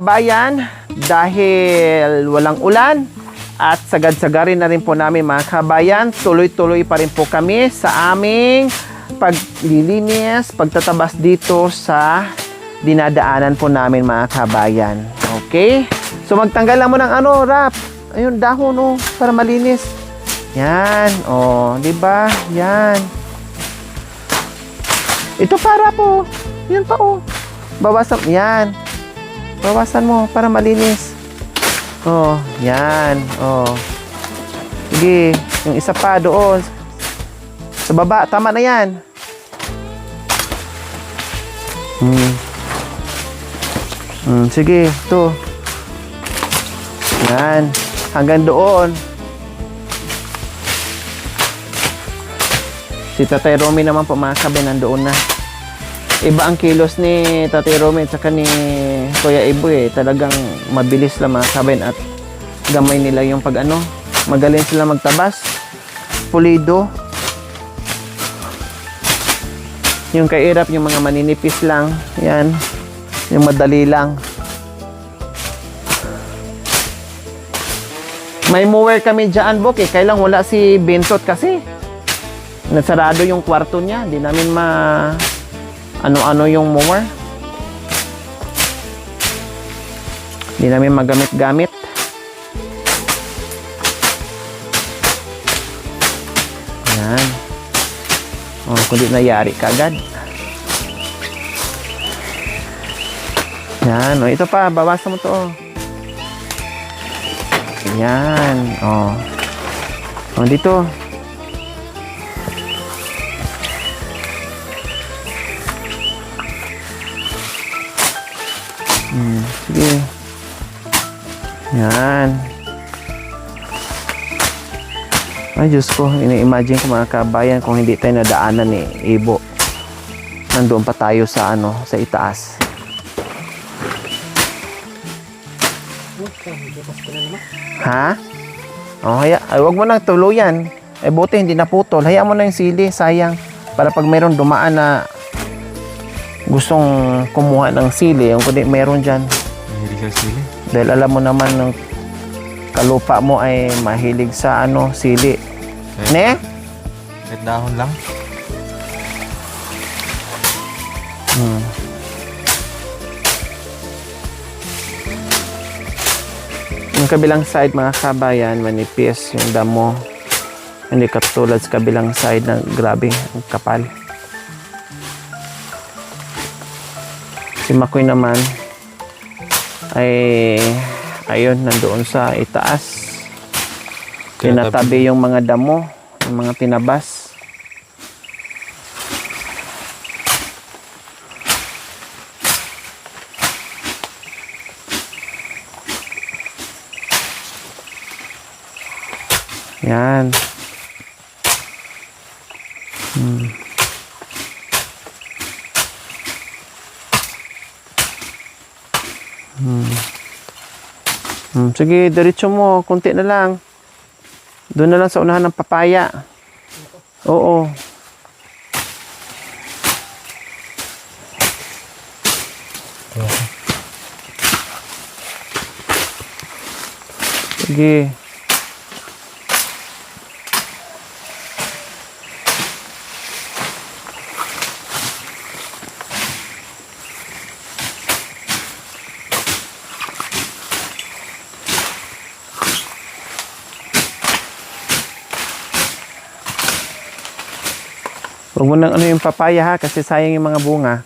Kabayan, dahil walang ulan at sagad-sagarin na rin po namin mga kabayan, tuloy-tuloy pa rin po kami sa aming paglilinis, pagtatabas dito sa dinadaanan po namin mga kabayan. Okay? So magtanggal lang mo ng ano, Rap. Ayun, dahon oh, para malinis. Yan, oh, di ba? Yan. Ito para po. Yan pa oh. Bawasan, yan. Bawasan mo para malinis. Oh, yan. Oh. Sige, yung isa pa doon. Sa baba, tama na yan. Sige, ito. Yan. Hanggang doon. Si Tatay Romy naman po mga kabe, nandoon na. Iba ang kilos ni Tatay Romy at saka ni Kuya Ibo eh. Talagang mabilis lang mga kaben at gamay nila yung pag ano. Magaling sila magtabas. Pulido. Yung kairap, yung mga maninipis lang. Yan. Yung madali lang. May mower kami dyan, Bok eh. Kailang wala si Bentot kasi. Nasarado yung kwarto niya. Di namin ano-ano yung mower. Hindi namin magamit-gamit. Yan. Oh, kundi nayari kagad. Yan. Oh, ito pa. Bawasan mo to. Oh. Yan. Oh. Oh, dito. Sige. Yan. Ay, Diyos ko. Ini-imagine ko mga kabayan kung hindi tayo nadaanan ni Ibo. Nandoon pa tayo sa ano, sa itaas. Ha? Oh, ay, wag mo nang tuluyan. Eh, buti hindi naputol. Hayaan mo na yung sili, sayang. Para pag mayroon dumaan na gustong kumuha ng sili, yung kundi meron dyan. Mahilig sa sili? Dahil alam mo naman ng kalupa mo ay mahilig sa ano, sili. Ne? Kahit dahon lang? Yung kabilang side mga kabayan, manipis yung damo. Hindi katulad sa kabilang side na grabe, ang kapal. Si Makoy naman ay ayun, nandoon sa itaas. Tinatabi yung mga damo, yung mga tinabas. Yan. Sige, diretso mo. Kunti na lang. Doon na lang sa unahan ng papaya. Oo. Sige. Huwag mo nang ano yung papaya ha, kasi sayang yung mga bunga.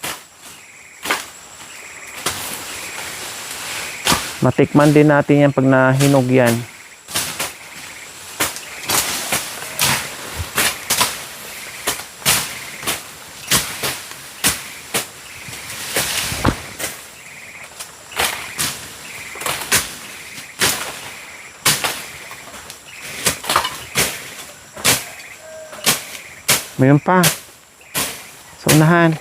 Matikman din natin yan pag nahinog yan. Mayroon pa. Sa unahan.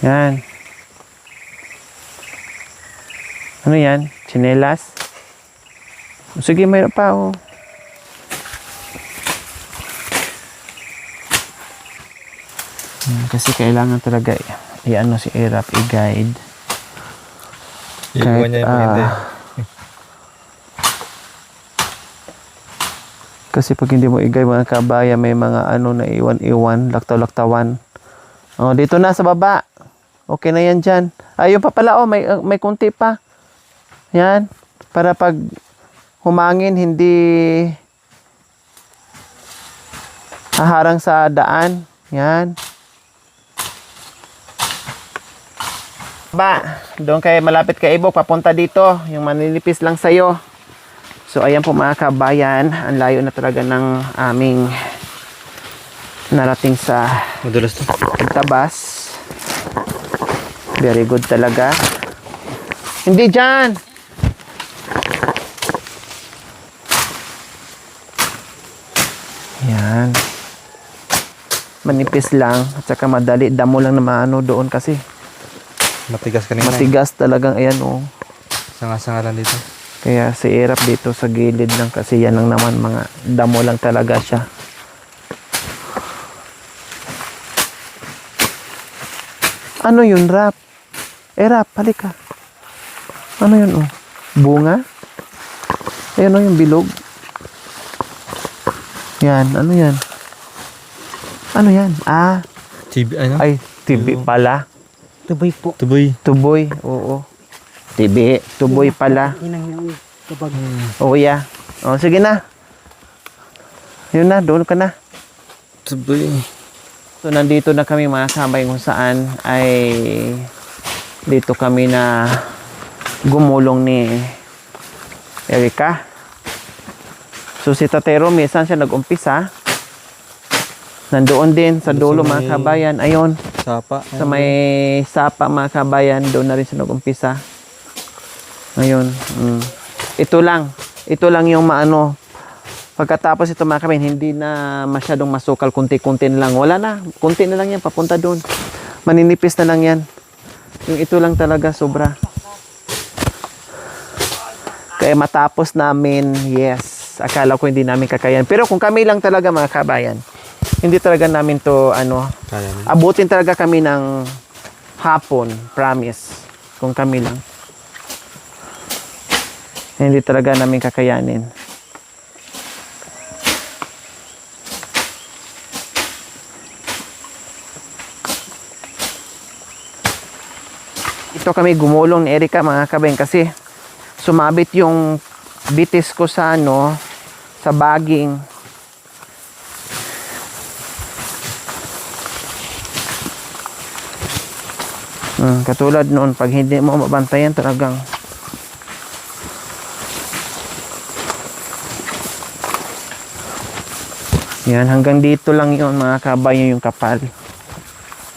Yan. Ano yan? Chinelas? Sige, mayroon pa oh. Kasi kailangan talaga i-ano si Erap, i-guide. Iiwan niya yung hindi. Kasi pag hindi mo i-guide mga kabaya, may mga ano na iwan-iwan, laktaw-laktawan. Oh, dito na sa baba. Okay na yan dyan. Ayun pa pala, oh, may kunti pa. Yan. Para pag humangin, hindi haharang sa daan. Yan. Doon kay malapit kay Ibo, papunta dito. Yung maninipis lang sa'yo. So, ayan po mga kabayan. Ang layo na talaga ng aming narating sa Madulas to. Tabas. Very good talaga. Hindi dyan! Yan. Manipis lang. At saka madali. Damo lang na maano doon kasi. Matigas kanina. Matigas talagang ayan oh. Sanga-sanga lang dito. Kaya si Erap dito sa gilid lang kasi yan lang naman mga damo lang talaga siya. Ano yun, Rap? Erap, balik ka. Ano yun oh? Bunga? Ayan oh yung bilog. Yan, ano yan? Ano yan? Ah, Tibi, ano? ay, tibi pala. Tuboy po. Tuboy. Tuboy, oo. Tibi, tuboy pala. Inang kapag Oo, yeah. O, sige na. Yun na, doon ka na. Tuboy. So, nandito na kami mga kabay kung saan ay dito kami na gumulong ni Erica. So, si Tatero, minsan siya nag-umpisa. Nandoon din sa dulo mga kabayan. Ayun, Sapa. sa may sapa mga kabayan, doon na rin siya nag-umpisa. Ayun. Ito lang yung maano. Pagkatapos ito mga kabayan, hindi na masyadong masukal, kunti-kunti na lang. Wala na, kunti na lang yan, papunta doon. Maninipis na lang yan. Yung ito lang talaga, sobra. Kaya matapos namin, yes, akala ko hindi namin kakayan. Pero kung kami lang talaga mga kabayan, hindi talaga namin to Kaya na. abutin talaga kami ng hapon, promise. Kung kami lang. Hindi talaga namin kakayanin. Ito kami gumulong ni Erica mga kabeng kasi sumabit yung bitis ko sa sa baging. Katulad noon, pag hindi mo mabantayan talagang yan, hanggang dito lang yun mga kabayan yung kapal.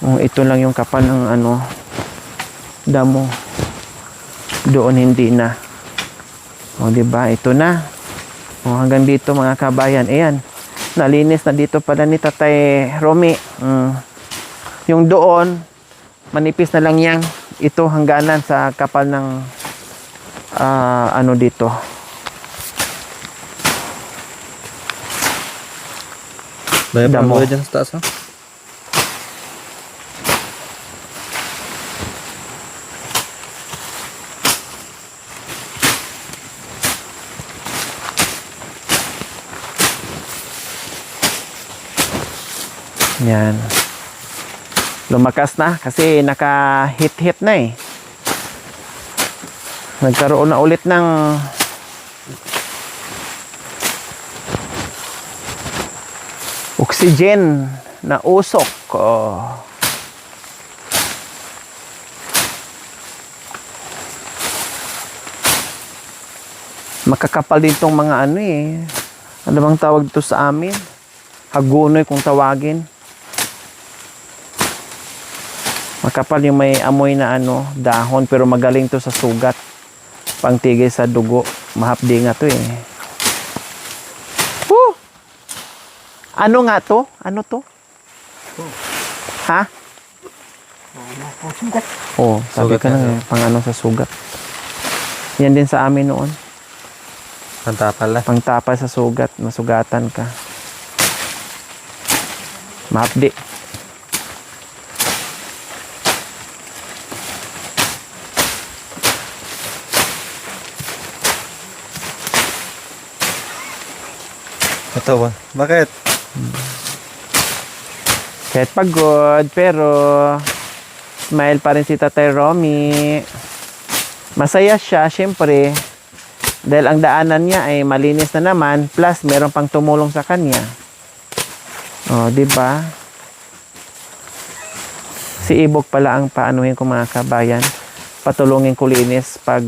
Ito lang yung kapal ng damo. Doon hindi na. Diba? Ito na. Hanggang dito mga kabayan. Ayan. Nalinis na dito pala ni Tatay Romy. Yung doon, manipis na lang yan. Ito hangganan sa kapal ng dito. Dahil pa Damo. mo dyan sa taas, ha? Yan. Lumakas na kasi naka-hit-hit na eh. Nagkaroon na ulit ng oxygen na usok. Makakapal din tong mga ano bang tawag dito sa amin? Hagunoy kung tawagin. Makapal yung may amoy na dahon pero magaling to sa sugat. Pangtigay sa dugo. Mahapdi nga to eh. Woo! Ano nga to? Ano to? Ha? sugat. Oo, sabi Sugat ka na na to. pang sa sugat. Yan din sa amin noon. Pantapal na. Pangtapal sa sugat. Masugatan ka. Mahapdi. Tumatawa. Bakit? Kahit pagod, pero smile pa rin si Tatay Romy. Masaya siya, syempre. Dahil ang daanan niya ay malinis na naman, plus meron pang tumulong sa kanya. Oh, di ba? Si Ibok pala ang paanuhin ko mga kabayan. Patulungin ko linis pag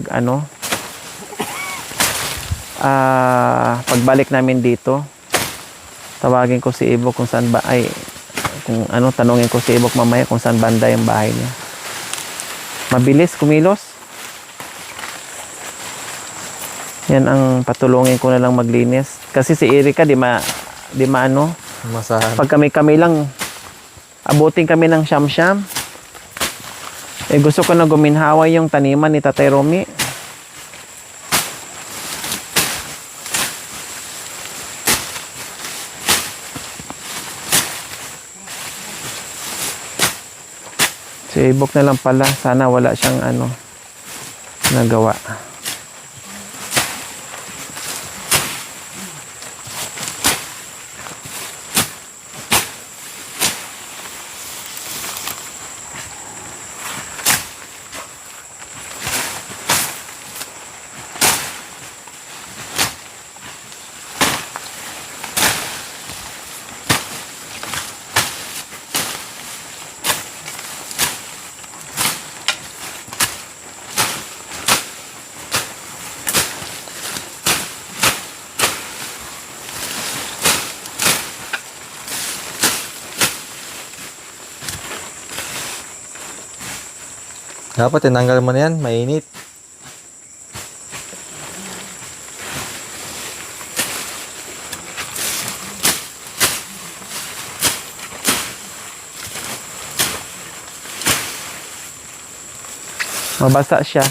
pagbalik namin dito. Tawagin ko si Ibok kung saan ba tanungin ko si Ibok mamaya kung saan banda yung bahay niya. Mabilis kumilos. Yan ang patulungin ko na lang maglinis. Kasi si Erika di maano. Masahan. Pag kami lang abutin kami ng siyam-siyam. Gusto ko na guminhawa yung taniman ni Tatay Romy. Si Ibok na lang pala. Sana wala siyang nagawa. Dapat tinanggal mo na yan. Mainit. Mabasa siya.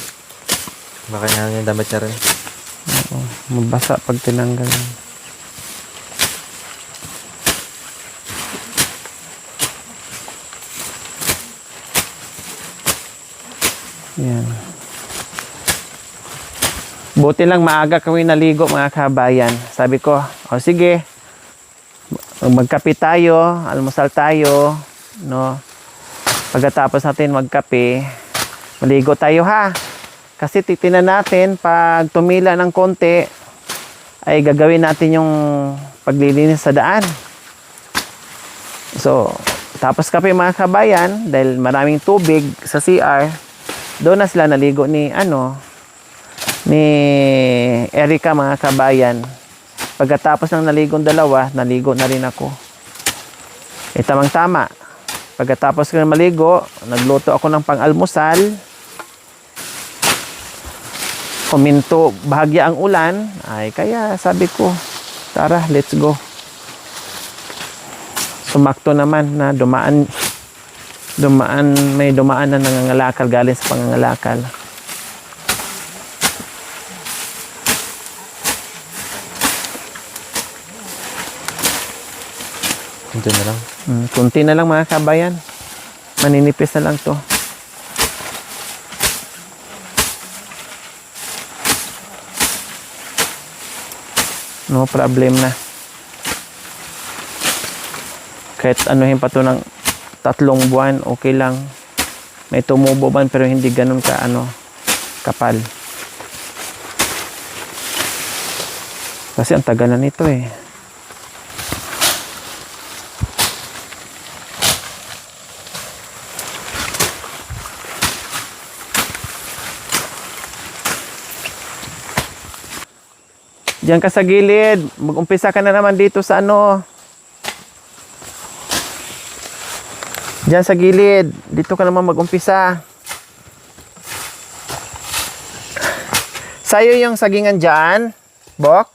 Baka nga yung damit niya rin. Oo, mabasa pag tinanggal. Yan. Buti lang maaga kami naligo mga kabayan. Sabi ko, sige, magkape tayo, almusal tayo, no? Pagkatapos natin magkape, maligo tayo ha. Kasi titinan natin, pag tumila ng konti, ay gagawin natin yung paglilinis sa daan. So, tapos kape mga kabayan, dahil maraming tubig sa CR, doon na sila naligo ni Erika mga kabayan. Pagkatapos ng naligong dalawa, naligo na rin ako. Tamang-tama. Pagkatapos ko na maligo, nagluto ako ng pang-almusal. Kuminto bahagya ang ulan, ay kaya sabi ko, tara, let's go. Sumakto naman na may dumaan na nangangalakal galing sa pangangalakal. Kunti na lang. Kunti na lang mga kabayan. Maninipis na lang to. No problem na. Kahit anuhin pa to ng 3 buwan, okay lang. May tumubo man pero hindi ganun kapal. Kasi ang tagal na nito eh. Diyan ka sa gilid. Mag-umpisa ka na naman dito sa Diyan sa gilid. Dito ka naman mag-umpisa. Sa'yo yung sagingan dyan, Bok?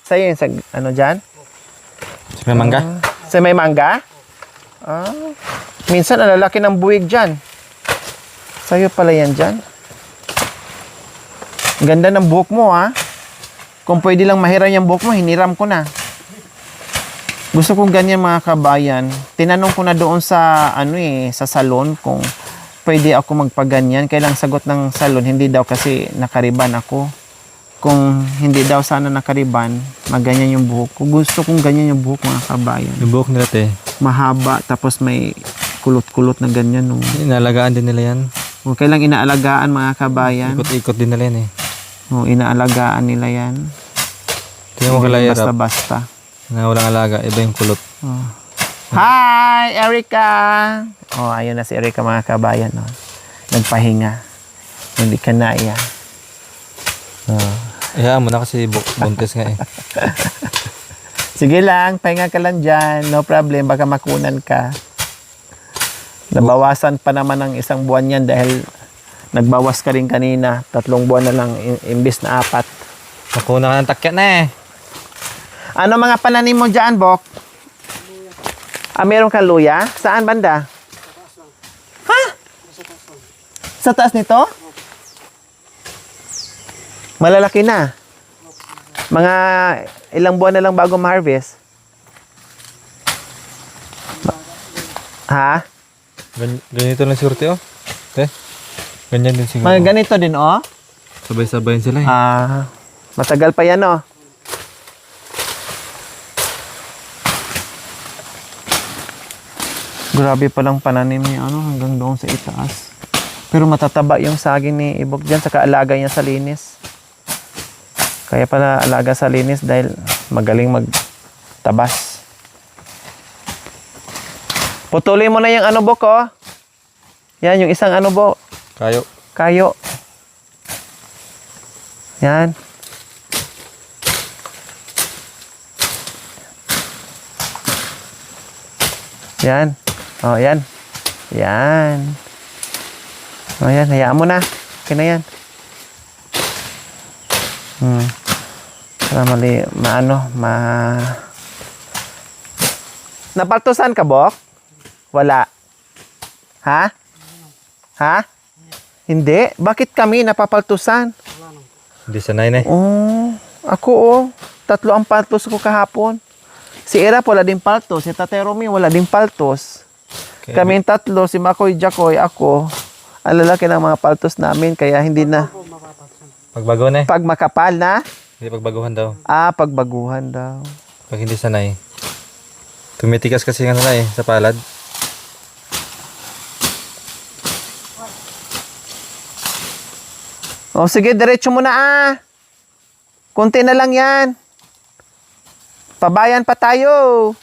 Sa'yo yung dyan? Sa may mangga? Sa may mangga? Minsan ang lalaki ng buwig dyan. Sa'yo pala yan dyan. Ganda ng buhok mo ha. Kung pwede lang mahiram yung buhok mo, hiniram ko na. Gusto kong ganyan mga kabayan. Tinanong ko na doon sa sa salon kung pwede ako magpaganyan. Kailang sagot ng salon, hindi daw kasi nakariban ako. kung hindi daw sana nakariban, maganyan yung buhok ko. Gusto kong ganyan yung buhok mga kabayan. Yung buhok nila te. Mahaba, tapos may kulot-kulot na ganyan. No? Inalagaan din nila yan. O, kailang inaalagaan mga kabayan. Ikot-ikot din nila yan eh. O, inaalagaan nila yan. Tingnan mo kala Erap. Basta-basta. Na walang alaga. Iba yung kulot. Oh. Hi, Erica! Oh, ayun na si Erica mga kabayan. No? Nagpahinga. Hindi ka na iya. Oh. Hayaan mo na kasi buntis nga eh. Sige lang, pahinga ka lang dyan. No problem, baka makunan ka. Nabawasan pa naman ng 1 buwan yan dahil nagbawas ka rin kanina. 3 buwan na lang, imbis na 4. Makuna ka ng takya na eh. Ano mga pananim mo dyan, Bok? Meron kang luya? Saan banda? Ha? Sa taas nito? Malalaki na. Mga ilang buwan na lang bago ma-harvest. Ha? Ganito lang surte oh. Te. Ganyan din siguro. Mga ganito din, oh. Sabay-sabayin sila eh. Matagal pa yan, oh. Grabe palang pananim niya, ano, hanggang doon sa itaas. Pero matataba yung saging ni Ibok dyan sa kaalaga niya sa linis. Kaya pala alaga sa linis dahil magaling magtabas. Putulin mo na yung ano, Bok, oh. Yan, yung isang ano, Bok. Kayo. Kayo. Yan. Yan. Oh, yan. Yan. Oh, yan. Hayaan mo na. Okay na yan. Para Napaltusan ka, Bok? Wala. Ha? Ha? Hindi. Bakit kami napapaltusan? Hindi sanay na eh. Oh, ako oh. 3 ang paltos ko kahapon. Si Erap wala din paltos. Si Tatay Romy wala din paltos. Okay. Kaming 3, si Makoy, Jacoy, ako. Ang lalaki ng mga paltos namin, kaya hindi na. Pagbago na eh. Pag makapal na? Hindi pagbaguhan daw. Pagbaguhan daw. Pag hindi sanay. Tumitikas kasi nga nila eh, sa palad. O sige, diretso mo na Kunti na lang yan. Pabayan pa tayo.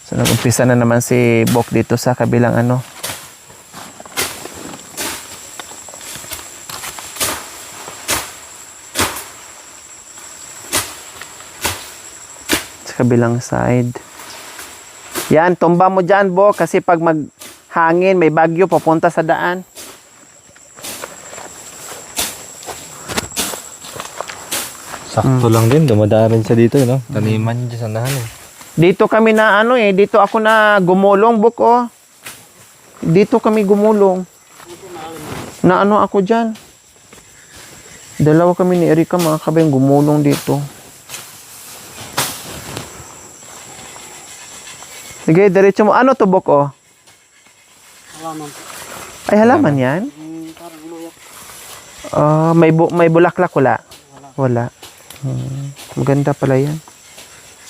So nag-umpisa na naman si Bok dito sa kabilang ano. Sa kabilang side. Yan, tumba mo dyan, Bok, kasi pag maghangin, may bagyo, papunta sa daan. Sakto lang din, dumadaan siya dito, no? Taniman dyan sa nahan eh. Dito kami na dito ako na gumulong, Bok, oh. Dito kami gumulong. Na ako dyan. Dalawa kami ni Erica, mga kabayang gumulong dito. Sige, diretso mo. Ano to, Bok, oh? Halaman. Ay, halaman yan? Parang luya. May bulaklak, wala? Wala. Maganda pala yan.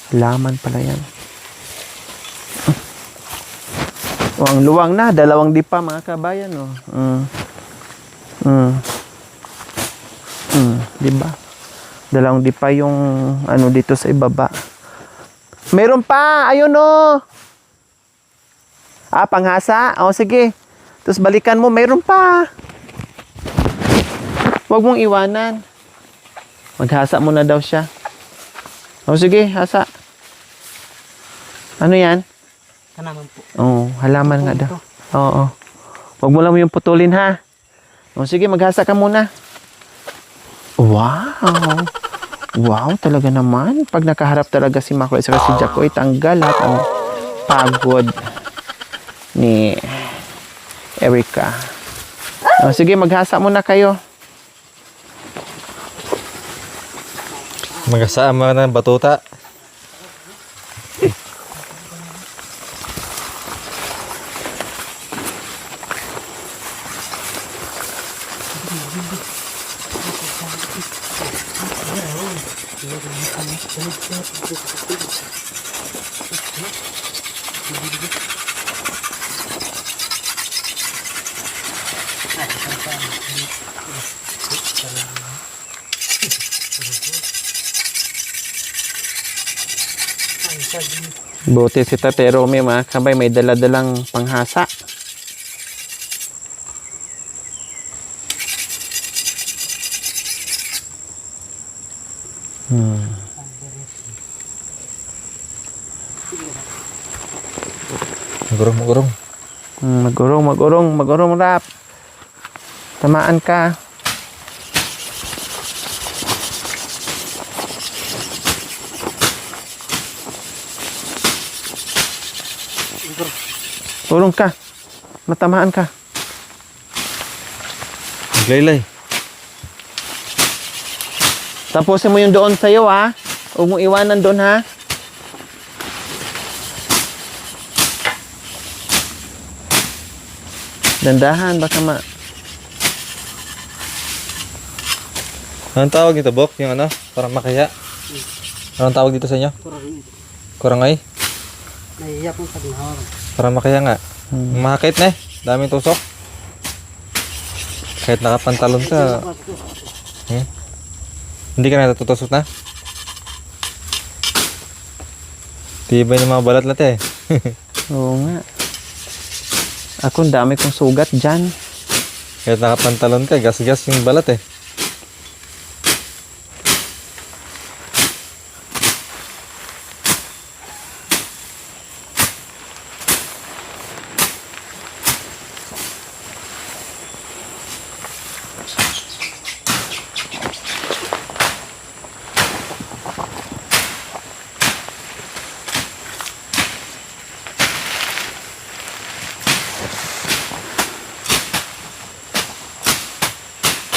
Halaman pala yan. Ang luwang na. 2 dipa, mga kabayan, oh. Diba? 2 dipa yung dito sa ibaba. Meron pa. Ayun, oh. Panghasa? O, sige. Tapos balikan mo. Meron pa. Huwag mong iwanan. Maghasa mo na daw siya. O, sige. Hasa. Ano yan? Halaman po. Oo. Halaman nga daw. Oo. Huwag mo lang yung putulin, ha? O, sige. Maghasa ka muna. Wow. Wow, talaga naman. Pag nakaharap talaga si Makoy at si Jacoy, tanggal lahat ang pagod ni Erica. O, sige, maghasa muna kayo. Magasama ng batuta. Buti si Tate Romy mga kabay, may dala-dalang panghasa. Magurong. Magurong rap. Tamaan ka. Urong ka. Matamaan ka. Maglaylay. Tapusin mo yung doon sa'yo ha. Huwag mong iwanan doon ha. Dandahan, baka Anong tawag dito, Bok? Yung ano? Parang makaya. Anong tawag dito sa inyo? Kurang Kurangay? nahihiya po sa ginhawar. Parang makaya nga. Mahakit na eh. Daming tusok. Kahit nakapantalon ka. Hindi ka natutusok na? Tibay ng mga balat lahat eh. Oo nga. Ako, ang dami kong sugat dyan. Kahit nakapantalon ka, gas-gas yung balat eh.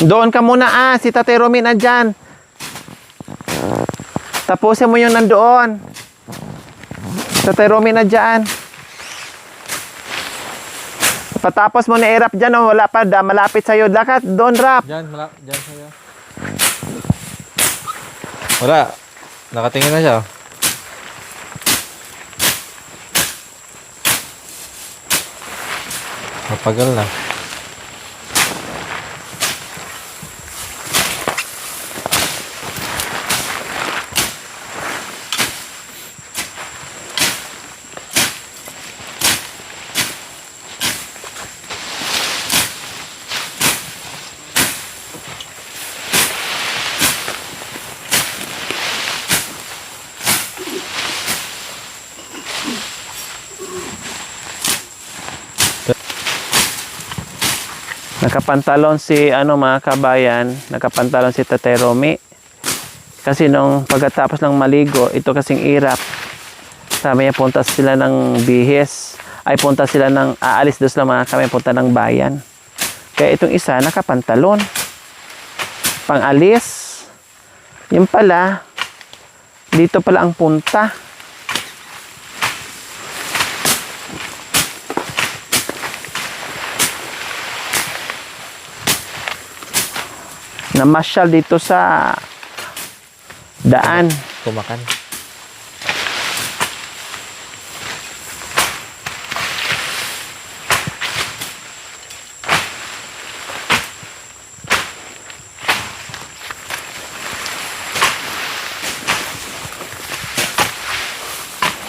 Doon ka muna si Tate Romy na dyan. Tapusin mo yung nandoon. Tate Romy na dyan. Patapos mo na i-rap dyan, oh, wala pa, malapit sa'yo. Lakat, doon rap. Diyan sa'yo. Wala. Nakatingin na siya. Oh. Mapagal na. Nakapantalon si mga kabayan, nakapantalon si Tate Romy. Kasi nung pagkatapos ng maligo, ito kasing irap. Sabi niya punta sila ng bihis. Ay punta sila ng aalis doon sila mga kami punta ng bayan. Kaya itong isa nakapantalon. Pang-alis. Yung pala, dito pala ang punta. Namasyal dito sa daan. Kumakan.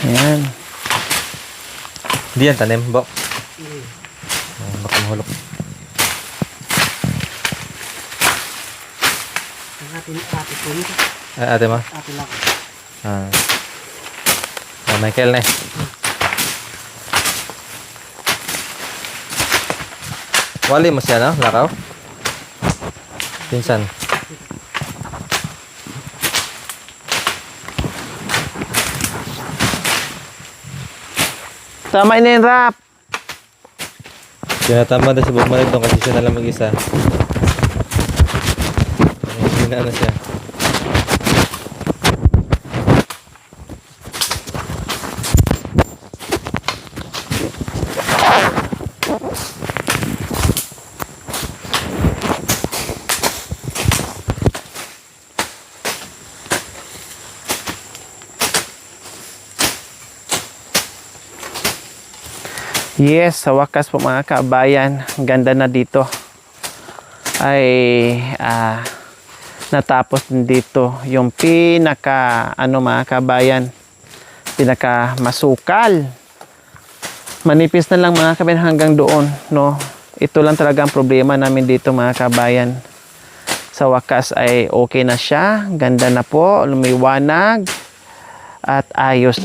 Ayan. Hindi yan tanim, Bok. Baka mahulog. Ate po nito. Ate mo? Ate lang. Michael na eh. Wali mo siya, no? Lakaw? Pinsan. Tama na yung rap. Tinatama na si bumalik doon kasi siya nalang mag-isa. Hindi na siya. Yes, sa wakas po mga kabayan, ganda na dito. Ay natapos din dito yung pinaka mga kabayan, pinaka masukal. Manipis na lang mga kabayan hanggang doon, no. Ito lang talaga ang problema namin dito mga kabayan. Sa wakas ay okay na siya, ganda na po, lumiwanag at ayos.